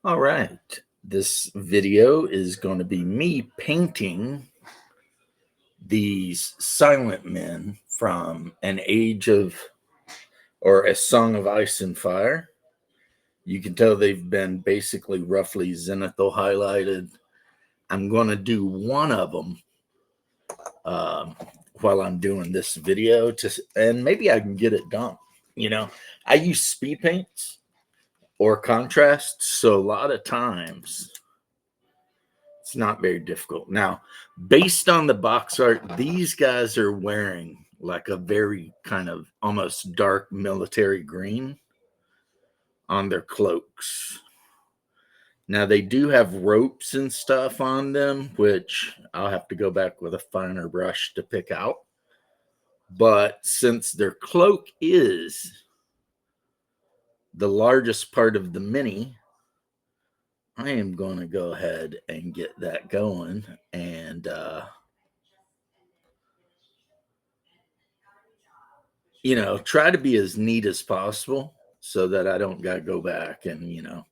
All right. This video is going to be me painting these silent men from an age of, or a Song of Ice and Fire. You can tell they've been basically roughly zenithal highlighted. I'm going to do one of them while I'm doing this video, and maybe I can get it done. You know, I use speed paints or contrast, so a lot of times it's not very difficult. Now, based on the box art, these guys are wearing like a very kind of almost dark military green on their cloaks. Now, they do have ropes and stuff on them, which I'll have to go back with a finer brush to pick out. But since their cloak is the largest part of the mini, I am going to go ahead and get that going and try to be as neat as possible so that I don't got to go back and,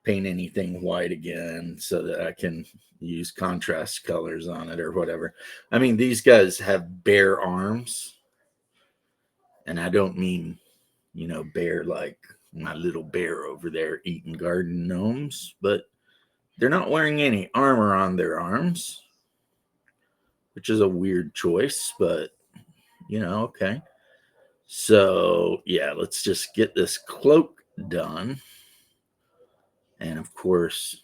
paint anything white again so that I can use contrast colors on it or whatever. I mean, these guys have bare arms, and I don't mean, bare like my little bear over there eating garden gnomes, but they're not wearing any armor on their arms, which is a weird choice, but okay. So yeah, let's just get this cloak done. And of course,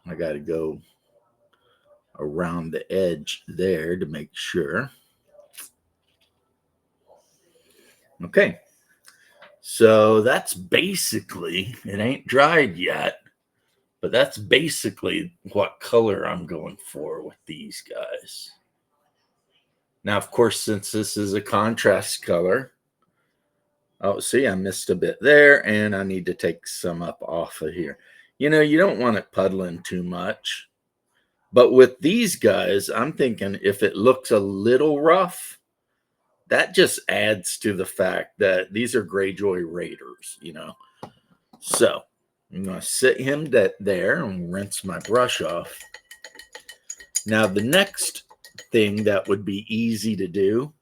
I got to go around the edge there to make sure. Okay. So that's basically, it ain't dried yet, but that's basically what color I'm going for with these guys. Now, of course, since this is a contrast color, oh, see, I missed a bit there, and I need to take some up off of here. You don't want it puddling too much. But with these guys, I'm thinking if it looks a little rough, that just adds to the fact that these are Greyjoy Raiders, So I'm going to sit him there and rinse my brush off. Now, the next thing that would be easy to do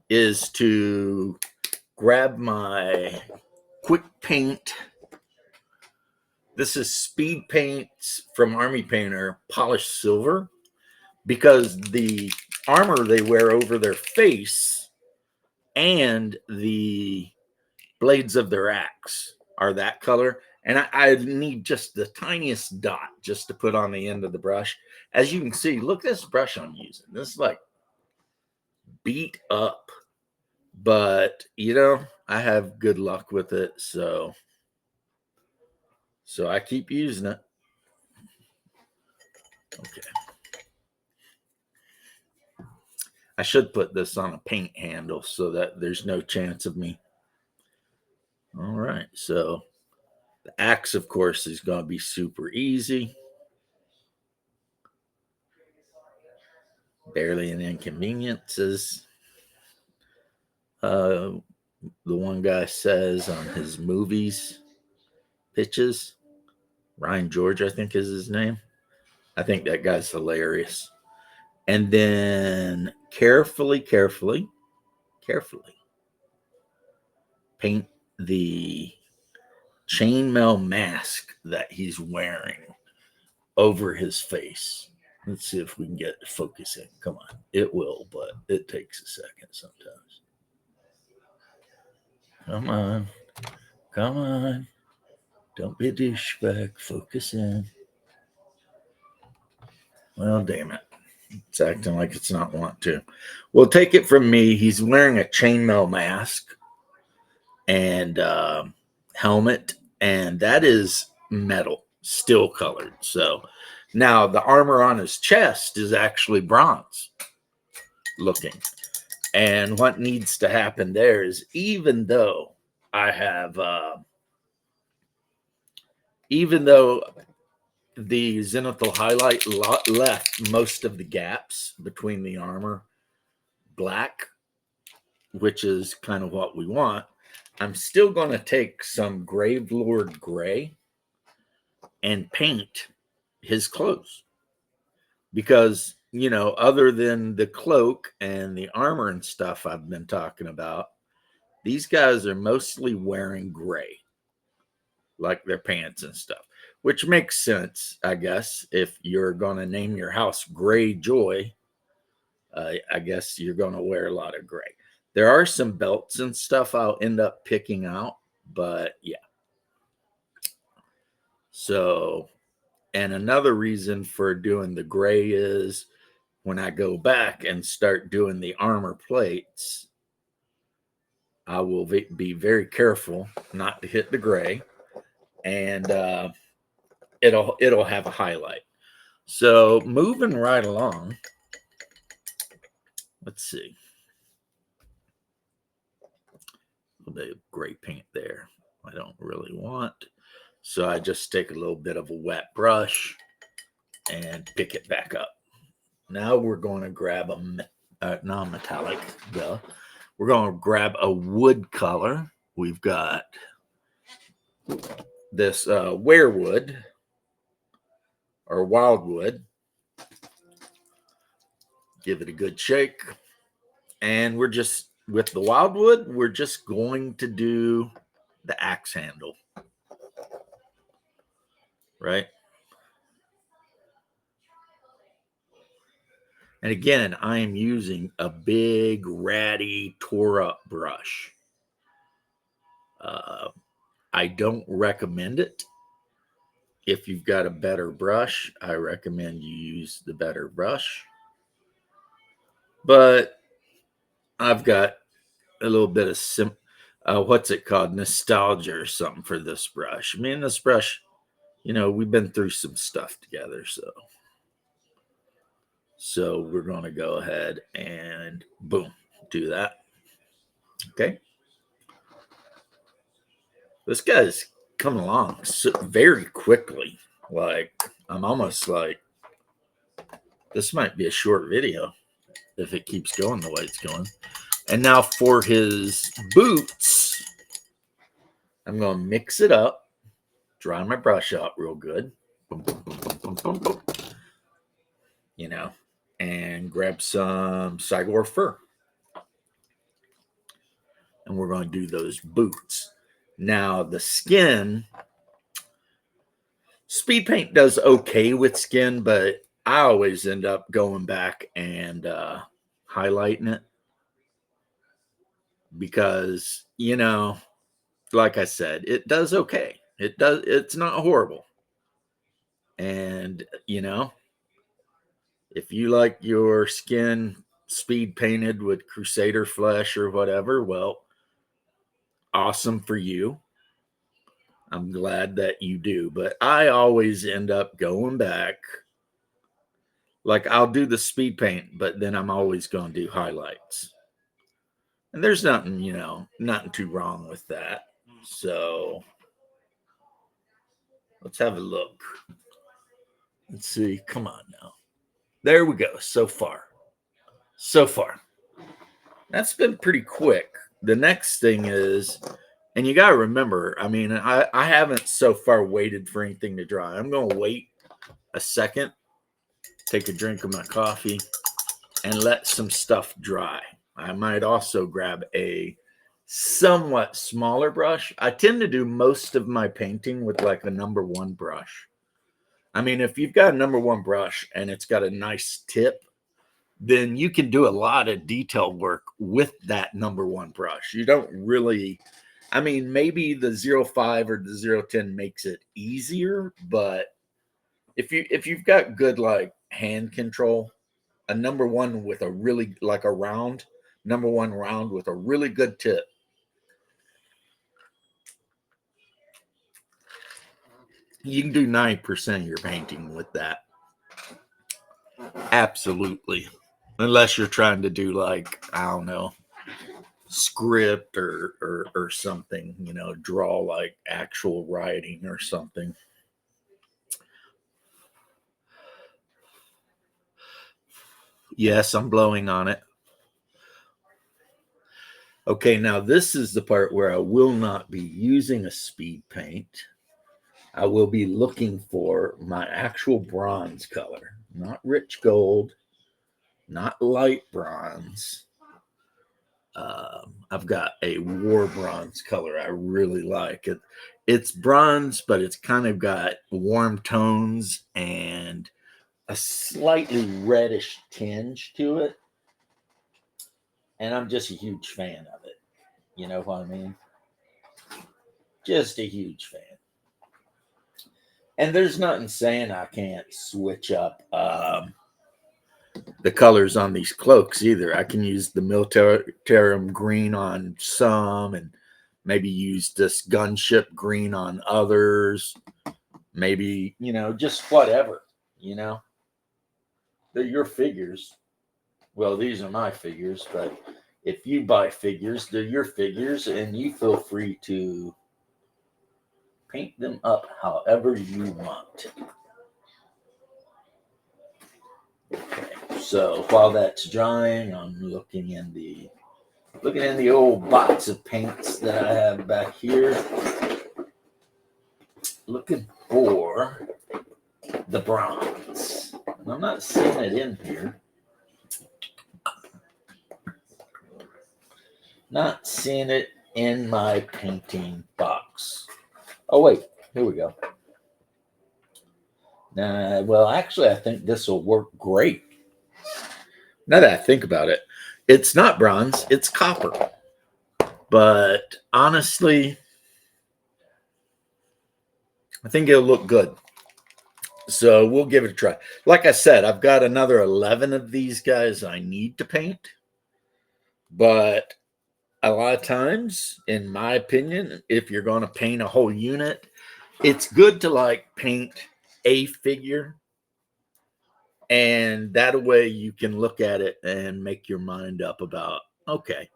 is to grab my quick paint. This is speed paints from Army Painter, polished silver, because the armor they wear over their face and the blades of their axe are that color. And I need just the tiniest dot just to put on the end of the brush. As you can see, look at this brush I'm using. This is like beat up, but I have good luck with it. So I keep using it. Okay. I should put this on a paint handle so that there's no chance of me. All right. So the axe, of course, is going to be super easy. Barely an inconvenience, as the one guy says on his movies pitches. Ryan George, I think, is his name. I think that guy's hilarious. And then carefully paint the chainmail mask that he's wearing over his face. Let's see if we can get focusing. Come on. It will, but it takes a second sometimes. Come on. Don't be a douchebag. Focus in. Well, damn it. It's acting like it's not want to. Well, take it from me. He's wearing a chainmail mask and helmet, and that is metal, steel colored. So now the armor on his chest is actually bronze looking. And what needs to happen there is, even though I have, even though the zenithal highlight left most of the gaps between the armor black, which is kind of what we want, I'm still going to take some Grave Lord Gray and paint his clothes. Because, other than the cloak and the armor and stuff I've been talking about, these guys are mostly wearing gray, like their pants and stuff, which makes sense, I guess. If you're going to name your house Greyjoy, I guess you're going to wear a lot of gray. There are some belts and stuff I'll end up picking out, but yeah. So, and another reason for doing the gray is when I go back and start doing the armor plates, I will be very careful not to hit the gray, and it'll have a highlight. So moving right along, let's see. A little bit of gray paint there. I don't really want. So I just take a little bit of a wet brush and pick it back up. Now we're going to grab a non-metallic. We're going to grab a wood color. We've got this weirwood or wildwood. Give it a good shake. And we're just, with the wildwood, we're just going to do the axe handle. Right? And again, I am using a big, ratty, tore up brush. I don't recommend it. If you've got a better brush, I recommend you use the better brush. But I've got a little bit of what's it called? Nostalgia or something for this brush. Me and this brush, we've been through some stuff together. So we're going to go ahead and boom, do that. Okay. This guy's coming along very quickly. Like, I'm almost like, this might be a short video if it keeps going the way it's going. And now for his boots, I'm going to mix it up, dry my brush out real good. Boom, boom, boom, boom, boom, boom, boom. And grab some Cygor fur. And we're going to do those boots. Now, the skin, speed paint does okay with skin, but I always end up going back and highlighting it because, like I said, it does okay. It's not horrible. And, if you like your skin speed painted with Crusader flesh or whatever, well, awesome for you. I'm glad that you do. But I always end up going back. Like, I'll do the speed paint, but then I'm always going to do highlights. And there's nothing, nothing too wrong with that. So let's have a look. Let's see. Come on now. There we go. So far. That's been pretty quick. The next thing is, and you got to remember, I haven't so far waited for anything to dry. I'm going to wait a second, take a drink of my coffee, and let some stuff dry. I might also grab a somewhat smaller brush. I tend to do most of my painting with like a number one brush. If you've got a number one brush and it's got a nice tip, then you can do a lot of detail work with that number one brush. You don't really, maybe the 05 or the 010 makes it easier, but if you've got good like hand control, a number one with a really like a round, number one round with a really good tip, you can do 90% of your painting with that. Absolutely. Unless you're trying to do like, I don't know, script or something, draw like actual writing or something. Yes, I'm blowing on it. Okay, now this is the part where I will not be using a speed paint. I will be looking for my actual bronze color, not rich gold, not light bronze. I've got a war bronze color I really like. It's bronze, but it's kind of got warm tones and a slightly reddish tinge to it. And I'm just a huge fan of it. You know what I mean? Just a huge fan. And there's nothing saying I can't switch up the colors on these cloaks either. I can use the militarum green on some and maybe use this gunship green on others. Maybe, just whatever, They're your figures. Well, these are my figures, but if you buy figures, they're your figures, and you feel free to paint them up however you want. Okay, so while that's drying, I'm looking in the old box of paints that I have back here. Looking for the bronze. And I'm not seeing it in here. Not seeing it in my painting box. Oh, wait. Here we go. Well, actually, I think this will work great. Now that I think about it, it's not bronze, it's copper. But honestly, I think it'll look good. So we'll give it a try. Like I said, I've got another 11 of these guys I need to paint. But a lot of times, in my opinion, if you're going to paint a whole unit, it's good to paint a figure. And that way you can look at it and make your mind up about, okay,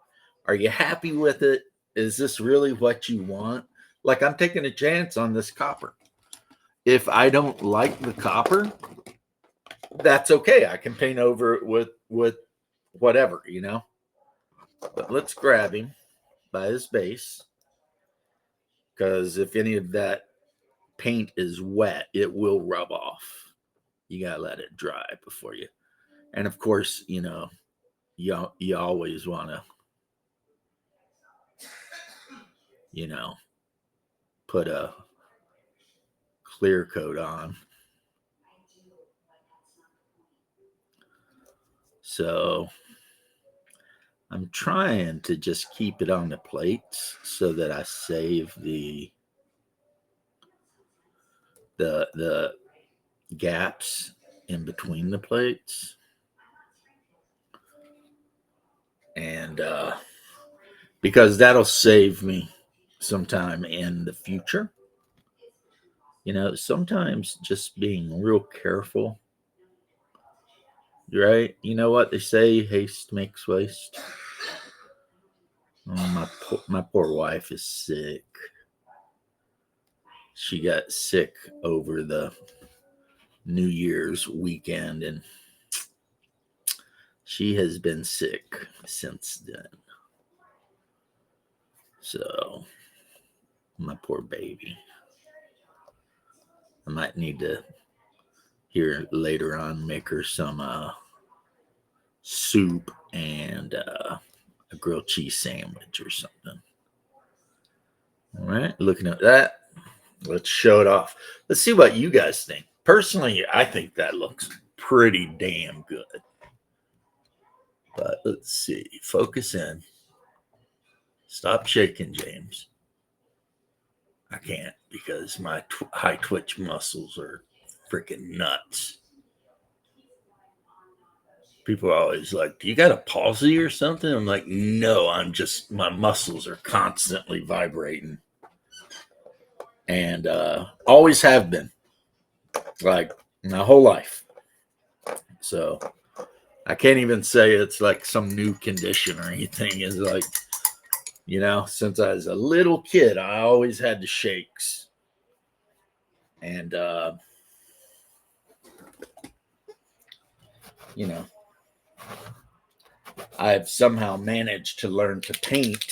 are you happy with it? Is this really what you want? Like, I'm taking a chance on this copper. If I don't like the copper, that's okay. I can paint over it with whatever, But let's grab him by his base, because if any of that paint is wet, it will rub off. You gotta let it dry before you. And of course, you always want to, put a clear coat on. So I'm trying to just keep it on the plates so that I save the gaps in between the plates. And because that'll save me some time in the future. Sometimes just being real careful, right? You know what they say, haste makes waste. Oh, my poor wife is sick. She got sick over the New Year's weekend, and she has been sick since then. So, my poor baby. I might need to, here later on, make her some soup and a grilled cheese sandwich or something. All right, looking at that, let's show it off. Let's see what you guys think. Personally, I think that looks pretty damn good. But let's see. Focus in. Stop shaking, James. I can't because my high twitch muscles are freaking nuts. People are always like, do you got a palsy or something? I'm like, no, my muscles are constantly vibrating. And always have been. Like, my whole life. So, I can't even say it's like some new condition or anything. It's like, since I was a little kid, I always had the shakes. And, I've somehow managed to learn to paint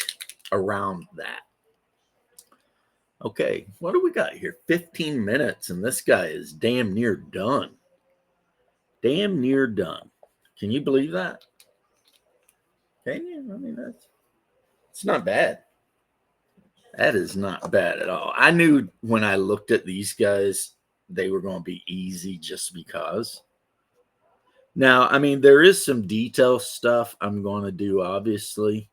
around that. Okay, what do we got here? 15 minutes, and this guy is damn near done. Damn near done. Can you believe that? Can you? I mean, it's not bad. That is not bad at all. I knew when I looked at these guys, they were going to be easy just because. Now, I mean, there is some detail stuff I'm going to do, obviously.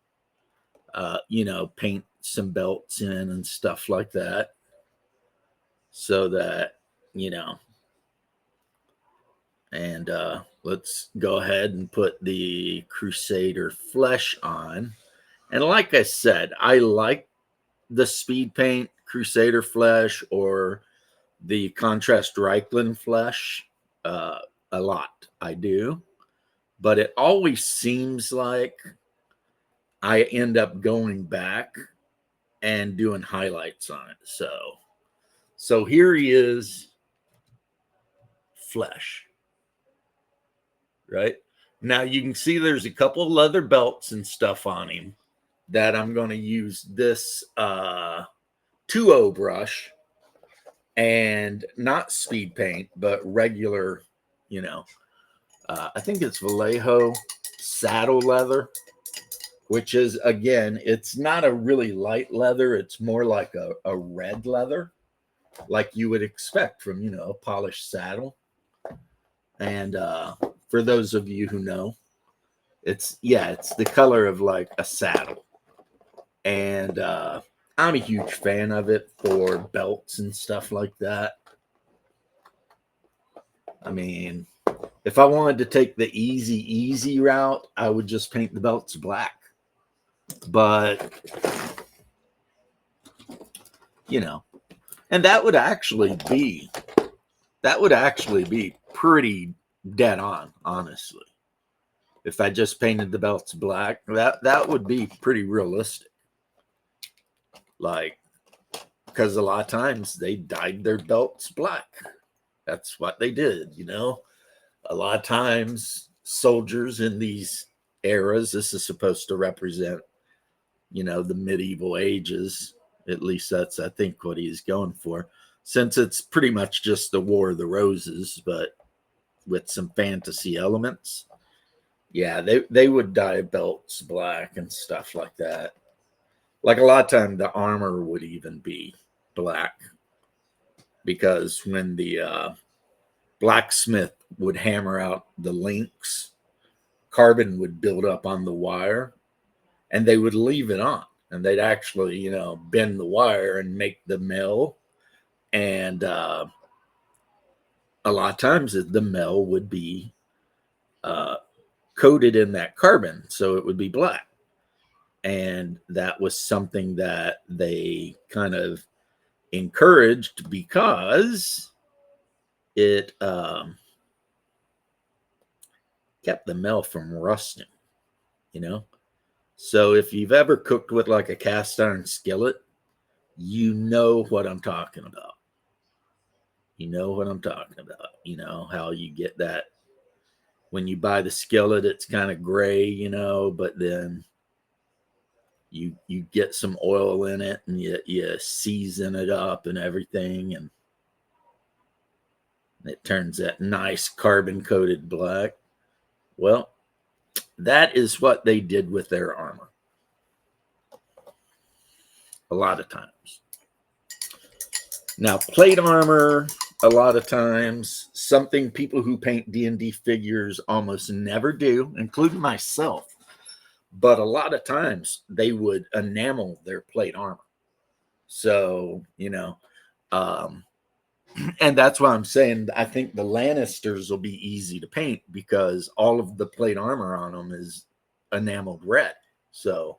Paint some belts in and stuff like that. So that, and let's go ahead and put the Crusader flesh on. And like I said, I like the speed paint Crusader flesh or the contrast Reichland flesh a lot. I do. But it always seems like I end up going back and doing highlights on it. So here he is, flesh. Right? Now you can see there's a couple of leather belts and stuff on him that I'm going to use this 2O brush and not speed paint, but regular, I think it's Vallejo saddle leather, which is, again, it's not a really light leather. It's more like a red leather, like you would expect from, a polished saddle. And for those of you who know, it's the color of like a saddle. And I'm a huge fan of it for belts and stuff like that. I mean, if I wanted to take the easy route, I would just paint the belts black. But, and that would actually be pretty dead on, honestly. If I just painted the belts black, that would be pretty realistic. Like, because a lot of times they dyed their belts black. That's what they did, A lot of times soldiers in these eras, this is supposed to represent, the medieval ages. At least that's, I think, what he's going for. Since it's pretty much just the War of the Roses, but with some fantasy elements. Yeah, they would dye belts black and stuff like that. Like a lot of time, the armor would even be black because when the blacksmith would hammer out the links, carbon would build up on the wire, and they would leave it on, and they'd actually, bend the wire and make the mill, and a lot of times the mill would be coated in that carbon, so it would be black. And that was something that they kind of encouraged because it kept the metal from rusting, So if you've ever cooked with like a cast iron skillet, you know what I'm talking about. How you get that when you buy the skillet, it's kind of gray, but then you get some oil in it and you season it up and everything, and it turns that nice carbon coated black. Well, that is what they did with their armor a lot of times. Now, plate armor, a lot of times, something people who paint D&D figures almost never do, including myself. But a lot of times they would enamel their plate armor. So, and that's why I'm saying I think the Lannisters will be easy to paint because all of the plate armor on them is enameled red. So,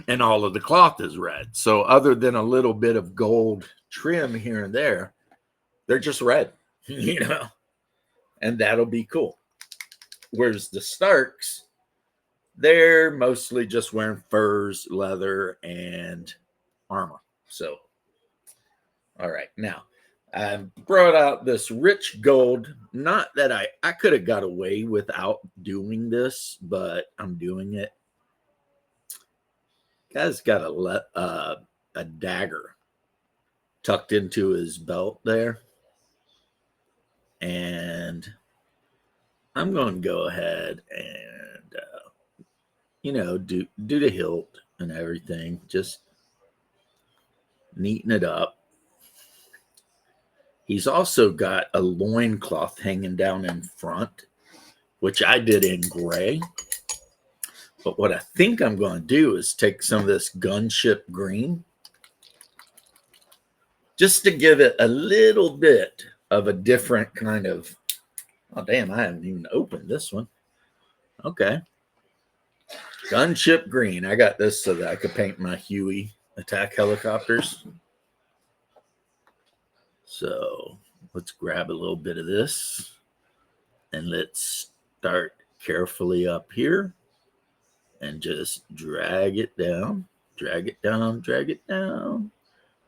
and all of the cloth is red. So other than a little bit of gold trim here and there, they're just red, and that'll be cool. Whereas the Starks, they're mostly just wearing furs, leather, and armor. So, all right. Now, I brought out this rich gold. Not that I could have got away without doing this, but I'm doing it. Guy's got a dagger tucked into his belt there, and I'm going to go ahead and do the hilt and everything. Just neaten it up. He's also got a loincloth hanging down in front, which I did in gray. But what I think I'm going to do is take some of this gunship green just to give it a little bit of a different kind of. Oh, damn, I haven't even opened this one. Okay. Gunship green. I got this so that I could paint my Huey attack helicopters. So let's grab a little bit of this and let's start carefully up here and just drag it down, drag it down, drag it down,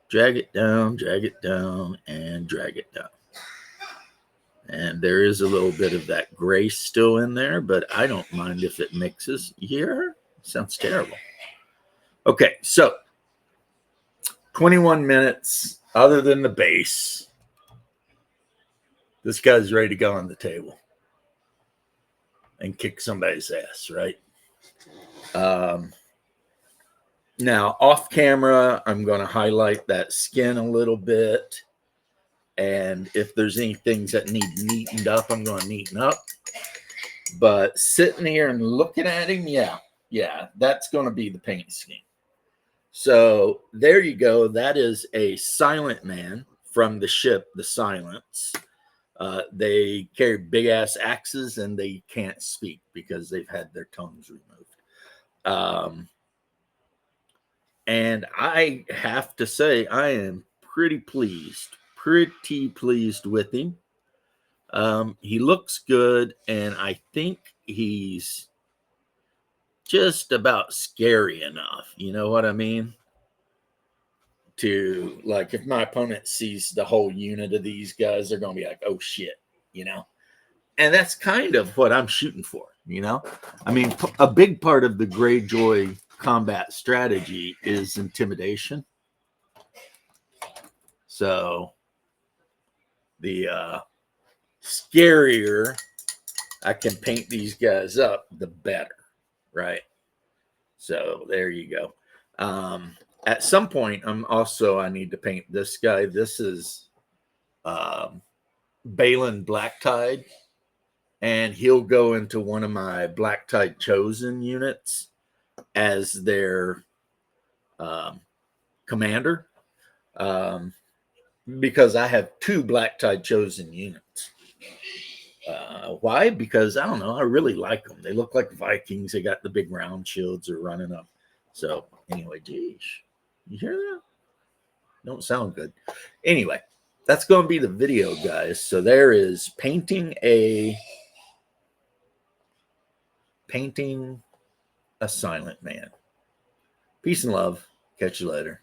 drag it down, drag it down, and drag it down. And there is a little bit of that gray still in there, but I don't mind if it mixes. Here, sounds terrible. Okay, so 21 minutes, other than the base. This guy's ready to go on the table and kick somebody's ass, right? Now, off camera, I'm going to highlight that skin a little bit. And if there's any things that need neatened up, I'm going to neaten up. But sitting here and looking at him, yeah, that's going to be the paint scheme. So there you go. That is a silent man from the ship, the Silence. They carry big ass axes and they can't speak because they've had their tongues removed. And I have to say, I am pretty pleased with him. He looks good, and I think he's just about scary enough. You know what I mean? To, like, if my opponent sees the whole unit of these guys, they're going to be like, oh shit, you know? And that's kind of what I'm shooting for, you know? I mean, a big part of the Greyjoy combat strategy is intimidation. So the scarier I can paint these guys up, the better, right? So there you go. At some point, I need to paint this guy. This is Balin Blacktide, and he'll go into one of my Blacktide Chosen units as their commander, because I have 2 Blacktide Chosen units. Why? Because I don't know. I really like them. They look like Vikings. They got the big round shields are running up. So anyway, geez, you hear that? Don't sound good. Anyway, that's going to be the video, guys. So there is painting a silent man. Peace and love. Catch you later.